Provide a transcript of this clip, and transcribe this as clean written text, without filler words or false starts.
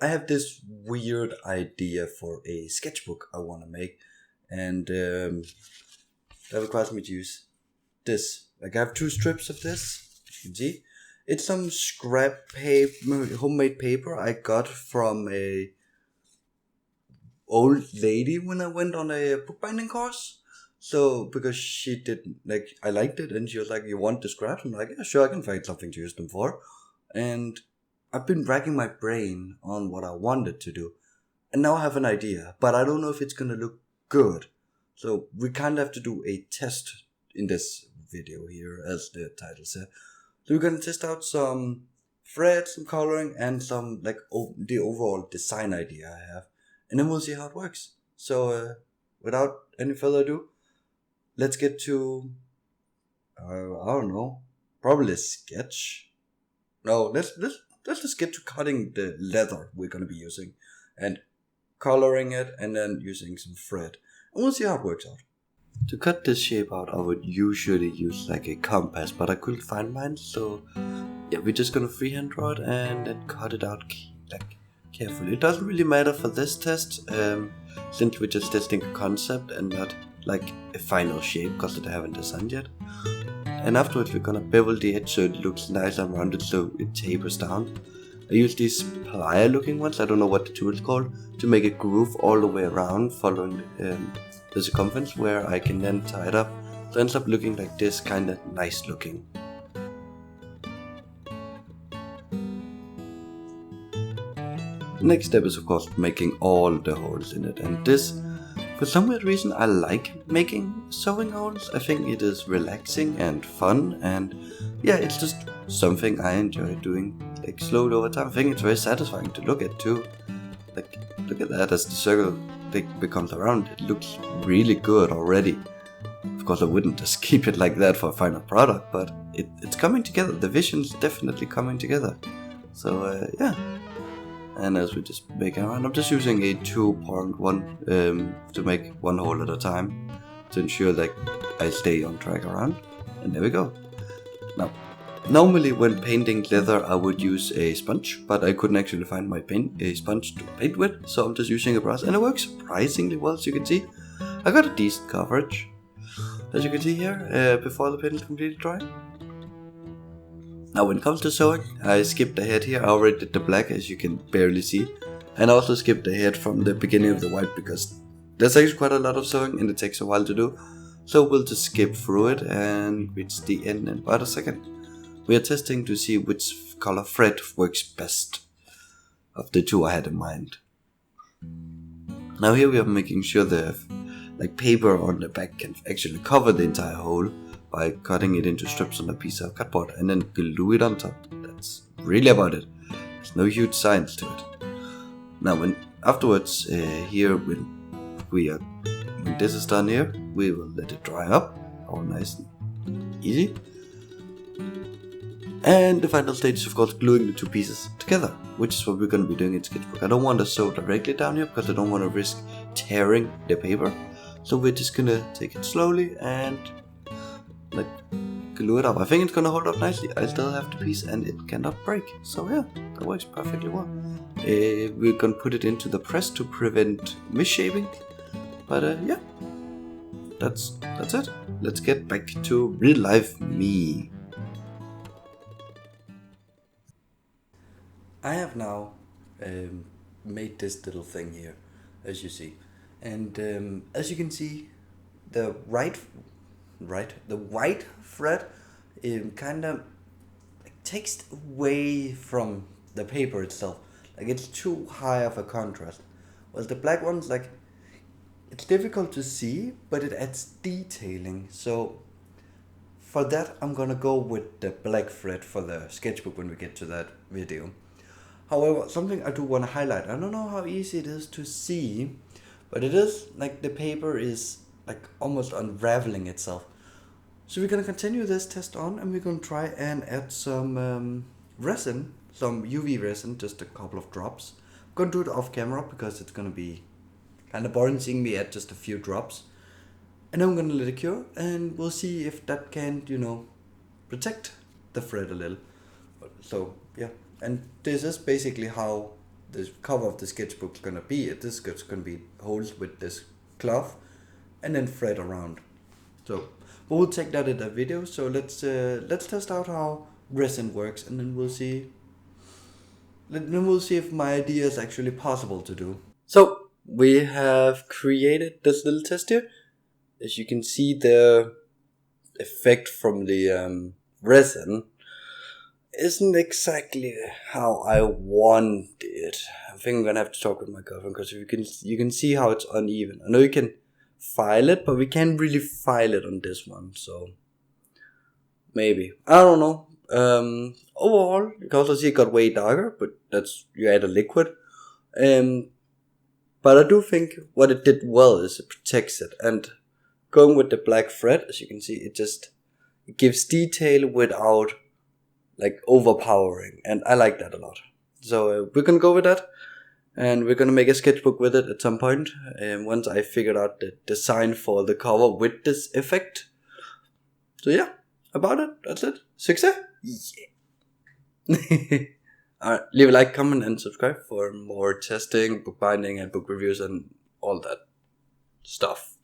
I have this weird idea for a sketchbook I want to make, and that requires me to use this. Like I have two strips of this. You can see, it's some scrap paper, homemade paper I got from a old lady when I went on a bookbinding course. So because she did like I liked it, and she was like, "You want the scraps?" I'm like, "Yeah, sure, I can find something to use them for." And I've been racking my brain on what I wanted to do, and now I have an idea, but I don't know if it's gonna look good. So we kind of have to do a test in this video here, as the title said. So we're gonna test out some threads, some coloring, and some like the overall design idea I have, and then we'll see how it works. So without any further ado, let's get to I don't know, probably a sketch. No, let's just get to cutting the leather we're gonna be using, and coloring it, and then using some thread, and we'll see how it works out. To cut this shape out, I would usually use like a compass, but I couldn't find mine, so yeah, we're just gonna freehand draw it and then cut it out like carefully. It doesn't really matter for this test, since we're just testing a concept and not like a final shape, because I haven't designed yet. And afterwards we're gonna bevel the edge so it looks nice and rounded, so it tapers down. I use these plier looking ones, I don't know what the tool is called, to make a groove all the way around following the circumference, where I can then tie it up. So it ends up looking like this, kind of nice looking. Next step is of course making all the holes in it, and this, for some weird reason, I like making sewing holes. I think it is relaxing and fun, and yeah, it's just something I enjoy doing like slowly over time. I think it's very satisfying to look at too. Like, look at that as the circle becomes around. It looks really good already. Of course, I wouldn't just keep it like that for a final product, but it's coming together. The vision's definitely coming together. So yeah. And as we just make it around, I'm just using a 2.1 to make one hole at a time to ensure that I stay on track around. And there we go. Now, normally when painting leather I would use a sponge, but I couldn't actually find a sponge to paint with, so I'm just using a brush, and it works surprisingly well. As you can see, I got a decent coverage, as you can see here, before the paint is completely dry. Now when it comes to sewing, I skipped ahead here. I already did the black, as you can barely see, and I also skipped ahead from the beginning of the white because there's actually quite a lot of sewing and it takes a while to do. So we'll just skip through it and reach the end in about a second. We are testing to see which color thread works best of the two I had in mind. Now here we are making sure the paper on the back can actually cover the entire hole by cutting it into strips on a piece of cardboard and then glue it on top. That's really about it. There's no huge science to it. Now when afterwards here when this is done here, we will let it dry up, all nice and easy. And the final stage is of course gluing the two pieces together, which is what we're going to be doing in Sketchbook. I don't want to sew directly down here because I don't want to risk tearing the paper. So we're just going to take it slowly and glue it up. I think it's gonna hold up nicely. I still have the piece and it cannot break. So yeah, that works perfectly well. We're gonna put it into the press to prevent misshaping. But yeah, that's it. Let's get back to real life me. I have now made this little thing here, as you see, and as you can see, the the white thread kind of takes away from the paper itself. Like it's too high of a contrast. Well, the black one's like, it's difficult to see, but it adds detailing. So for that, I'm gonna go with the black thread for the sketchbook when we get to that video. However, something I do want to highlight, I don't know how easy it is to see, but it is like the paper is like almost unraveling itself. So we're gonna continue this test on, and we're gonna try and add some resin, some UV resin, just a couple of drops. I'm gonna do it off camera because it's gonna be kind of boring seeing me add just a few drops. And then I'm gonna let it cure, and we'll see if that can, protect the thread a little. So yeah, and this is basically how the cover of the sketchbook is gonna be. This is gonna be holes with this cloth, and then thread around. So we'll take that in a video. So let's test out how resin works, and then we'll see. Then we'll see if my idea is actually possible to do. So we have created this little test here. As you can see, the effect from the resin isn't exactly how I want it. I think I'm gonna have to talk with my girlfriend, because you can see how it's uneven. I know you can file it, but we can't really file it on this one, so maybe, I don't know. Overall, you can also see it got way darker, but that's, you add a liquid. But I do think what it did well is it protects it, and going with the black thread, as you can see, it gives detail without like overpowering, and I like that a lot. So we're gonna go with that, and we're gonna make a sketchbook with it at some point, once I figured out the design for the cover with this effect. So yeah, about it, that's it. Success! Yeah. Alright, leave a like, comment, and subscribe for more testing, bookbinding, and book reviews, and all that stuff.